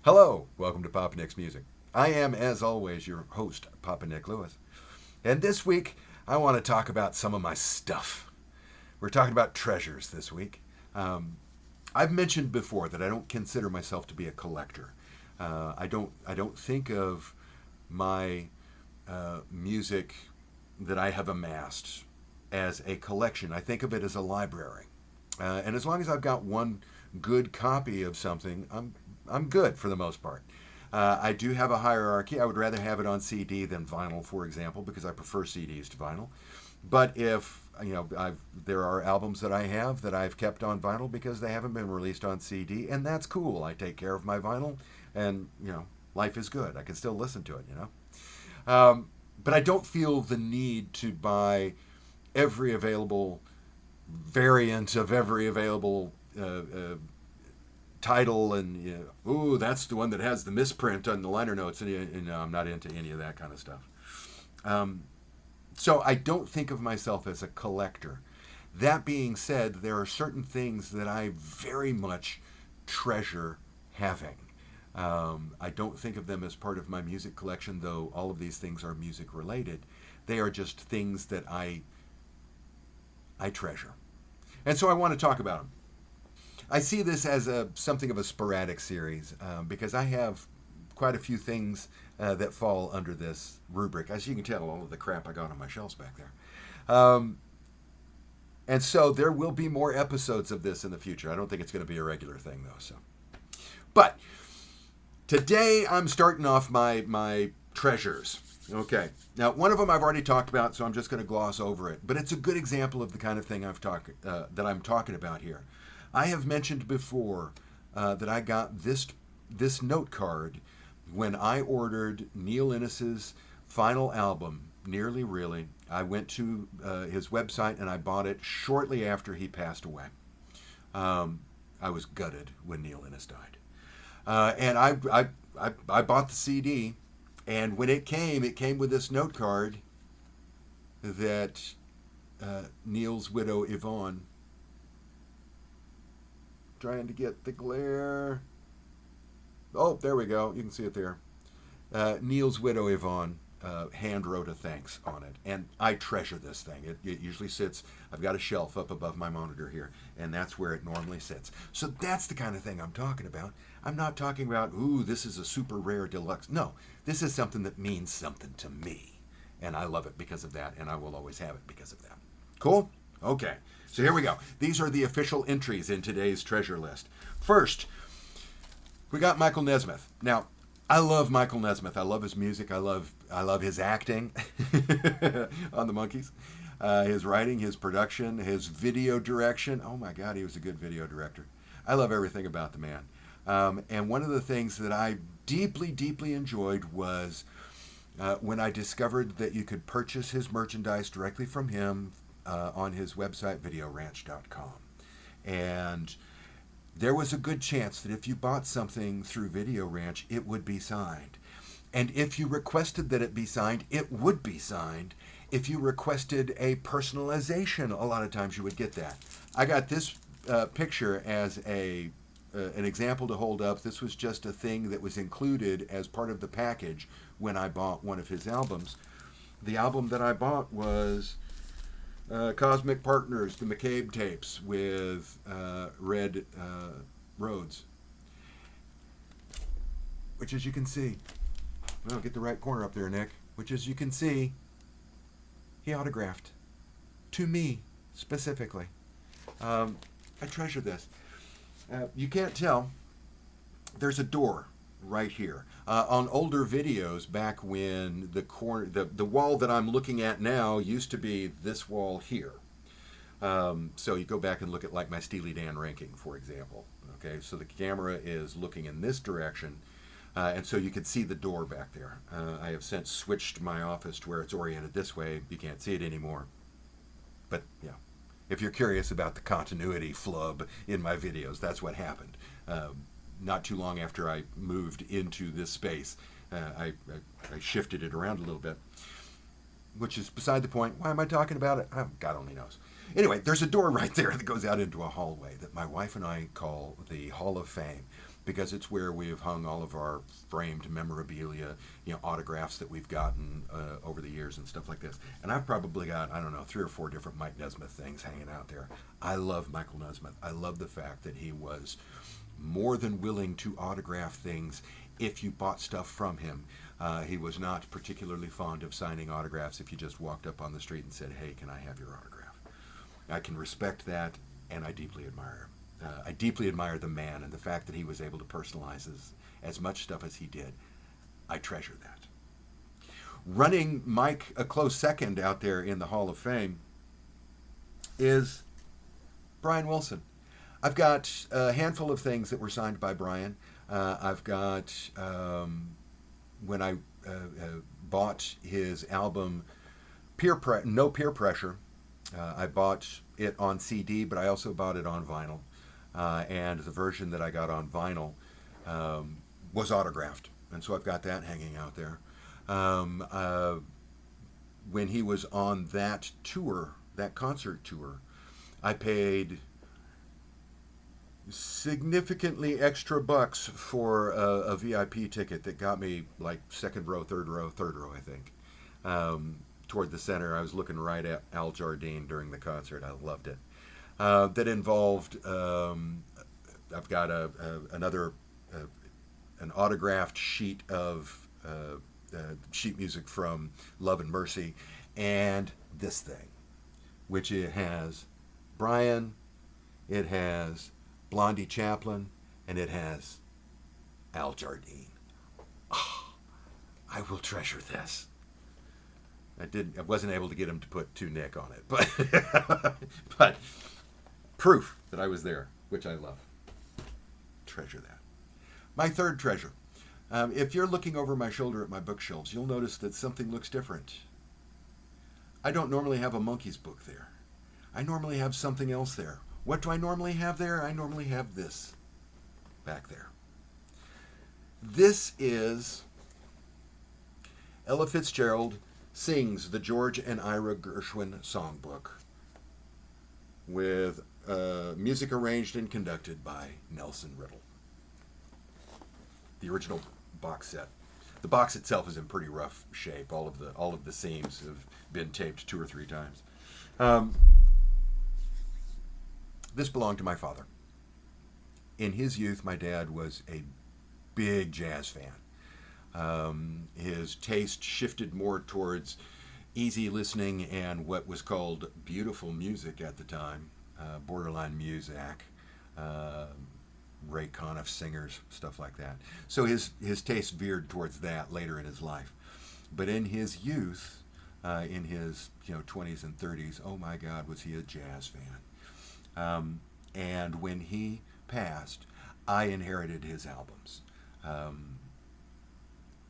Hello, welcome to Papa Nick's Music. I am, as always, your host, Papa Nick Lewis. And this week, I want to talk about some of my stuff. We're talking about treasures this week. I've mentioned before that I don't consider myself to be a collector. I don't think of my music that I have amassed as a collection. I think of it as a library. And as long as I've got one good copy of something, I'm good for the most part. I do have a hierarchy. I would rather have it on CD than vinyl, for example, because I prefer CDs to vinyl. But if there are albums that I have that I've kept on vinyl because they haven't been released on CD, and that's cool. I take care of my vinyl, and life is good. I can still listen to it. But I don't feel the need to buy every available variant of every available title, and ooh, that's the one that has the misprint on the liner notes, and I'm not into any of that kind of stuff. So I don't think of myself as a collector. That being said, there are certain things that I very much treasure having. I don't think of them as part of my music collection, though all of these things are music related. They are just things that I treasure. And so I want to talk about them. I see this as something of a sporadic series because I have quite a few things that fall under this rubric. As you can tell, all of the crap I got on my shelves back there. And so there will be more episodes of this in the future. I don't think it's going to be a regular thing, though. But today I'm starting off my treasures. Okay. Now, one of them I've already talked about, so I'm just going to gloss over it. But it's a good example of the kind of thing that I'm talking about here. I have mentioned before that I got this note card when I ordered Neil Innes's final album, Nearly Really. I went to his website and I bought it shortly after he passed away. I was gutted when Neil Innes died, and I bought the CD. And when it came with this note card that Neil's widow Yvonne, trying to get the glare. Oh, there we go. You can see it there. Neil's widow Yvonne hand wrote a thanks on it, and I treasure this thing. It usually sits. I've got a shelf up above my monitor here, and that's where it normally sits. So that's the kind of thing I'm talking about. I'm not talking about, ooh, this is a super rare deluxe. No, this is something that means something to me, and I love it because of that, and I will always have it because of that. Cool? Okay. So here we go. These are the official entries in today's treasure list. First, we got Michael Nesmith. Now, I love Michael Nesmith. I love his music. I love his acting on the Monkees. His writing, his production, his video direction. Oh my God, he was a good video director. I love everything about the man. And one of the things that I deeply, deeply enjoyed was when I discovered that you could purchase his merchandise directly from him on his website, videoranch.com. And there was a good chance that if you bought something through Video Ranch, it would be signed. And if you requested that it be signed, it would be signed. If you requested a personalization, a lot of times you would get that. I got this picture as an example to hold up. This was just a thing that was included as part of the package when I bought one of his albums. The album that I bought was Cosmic Partners, the McCabe tapes with Red Rhodes, which, as you can see, well, get the right corner up there, Nick, which, as you can see, he autographed to me specifically. I treasure this. You can't tell. There's a door right here. On older videos, back when the wall that I'm looking at now used to be this wall here. So you go back and look at like my Steely Dan ranking, for example. Okay, so the camera is looking in this direction, and so you can see the door back there. I have since switched my office to where it's oriented this way. You can't see it anymore. But yeah, if you're curious about the continuity flub in my videos, that's what happened. Not too long after I moved into this space, I shifted it around a little bit, which is beside the point. Why am I talking about it? God only knows. Anyway, there's a door right there that goes out into a hallway that my wife and I call the Hall of Fame. because it's where we have hung all of our framed memorabilia, autographs that we've gotten over the years and stuff like this. And I've probably got, I don't know, 3 or 4 different Mike Nesmith things hanging out there. I love Michael Nesmith. I love the fact that he was more than willing to autograph things if you bought stuff from him. He was not particularly fond of signing autographs if you just walked up on the street and said, "Hey, can I have your autograph?" I can respect that, and I deeply admire him. I deeply admire the man and the fact that he was able to personalize as much stuff as he did. I treasure that. Running Mike a close second out there in the Hall of Fame is Brian Wilson. I've got a handful of things that were signed by Brian. I've got, when I bought his album No Peer Pressure, I bought it on CD, but I also bought it on vinyl. And the version that I got on vinyl was autographed. And so I've got that hanging out there. When he was on that tour, that concert tour, I paid significantly extra bucks for a VIP ticket that got me like second row, third row, I think. Toward the center. I was looking right at Al Jardine during the concert. I loved it. That involved, I've got another an autographed sheet of sheet music from Love and Mercy, and this thing, which it has Brian, it has Blondie Chaplin, and it has Al Jardine. Oh, I will treasure this. I wasn't able to get him to put to Nick on it, but proof that I was there, which I love. Treasure that. My third treasure. If you're looking over my shoulder at my bookshelves, you'll notice that something looks different. I don't normally have a Monkees book there. I normally have something else there. What do I normally have there? I normally have this back there. This is Ella Fitzgerald sings the George and Ira Gershwin songbook with music arranged and conducted by Nelson Riddle. The original box set. The box itself is in pretty rough shape. All of the seams have been taped 2 or 3 times. This belonged to my father. In his youth, my dad was a big jazz fan. His taste shifted more towards easy listening and what was called beautiful music at the time, borderline music, Ray Conniff singers, stuff like that. So his taste veered towards that later in his life. But in his youth, in his 20s and 30s, oh my God, was he a jazz fan. And when he passed, I inherited his albums.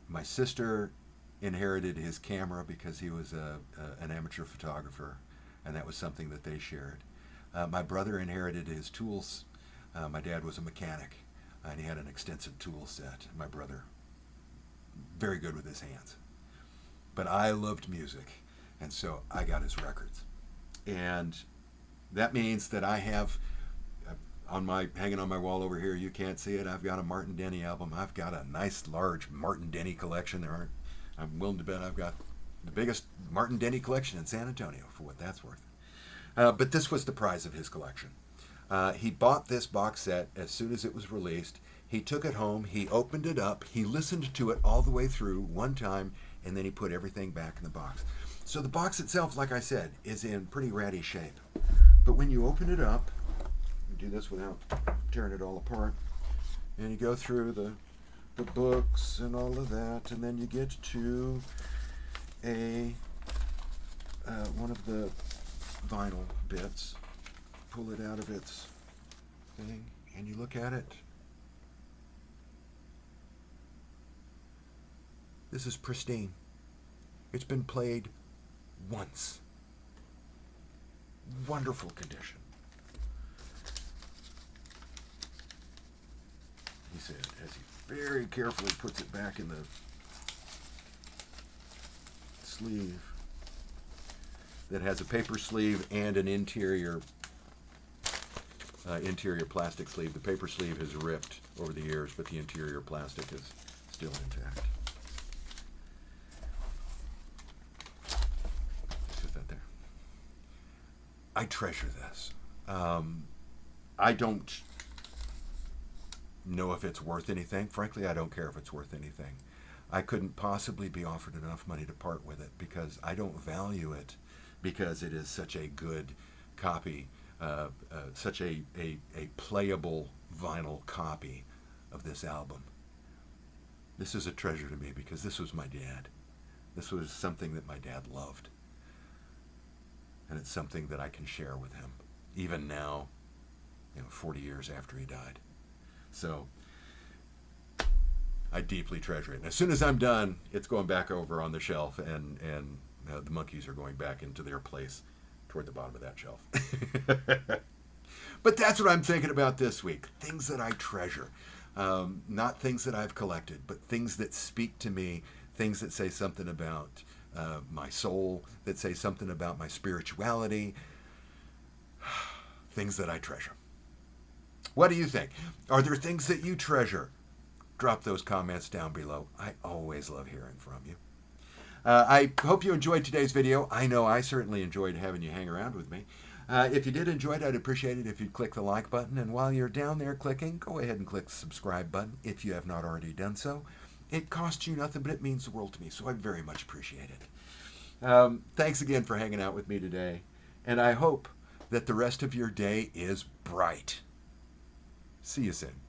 My sister inherited his camera because he was an amateur photographer, and that was something that they shared. My brother inherited his tools. My dad was a mechanic, and he had an extensive tool set. My brother, very good with his hands. But I loved music, and so I got his records. And that means that I have, hanging on my wall over here, you can't see it, I've got a Martin Denny album. I've got a nice, large Martin Denny collection. I'm willing to bet I've got the biggest Martin Denny collection in San Antonio, for what that's worth. But this was the prize of his collection. He bought this box set as soon as it was released. He took it home, he opened it up, he listened to it all the way through one time, and then he put everything back in the box. So the box itself, like I said, is in pretty ratty shape. But when you open it up, you do this without tearing it all apart, and you go through the books and all of that, and then you get to one of the vinyl bits. Pull it out of its thing, and you look at it. This is pristine. It's been played once. Wonderful condition. He said, as he very carefully puts it back in the sleeve that has a paper sleeve and an interior interior plastic sleeve. The paper sleeve has ripped over the years, but the interior plastic is still intact. Put that there. I treasure this. I don't know if it's worth anything. Frankly, I don't care if it's worth anything. I couldn't possibly be offered enough money to part with it because I don't value it because it is such a good copy, such a playable vinyl copy of this album. This is a treasure to me because this was my dad. This was something that my dad loved. And it's something that I can share with him, even now, 40 years after he died. So I deeply treasure it. And as soon as I'm done, it's going back over on the shelf, and the monkeys are going back into their place toward the bottom of that shelf. But that's what I'm thinking about this week. Things that I treasure. Not things that I've collected, but things that speak to me, things that say something about my soul, that say something about my spirituality, things that I treasure. What do you think? Are there things that you treasure? Drop those comments down below. I always love hearing from you. I hope you enjoyed today's video. I know I certainly enjoyed having you hang around with me. If you did enjoy it, I'd appreciate it if you'd click the like button. And while you're down there clicking, go ahead and click the subscribe button if you have not already done so. It costs you nothing, but it means the world to me, so I very much appreciate it. Thanks again for hanging out with me today. And I hope that the rest of your day is bright. See you soon.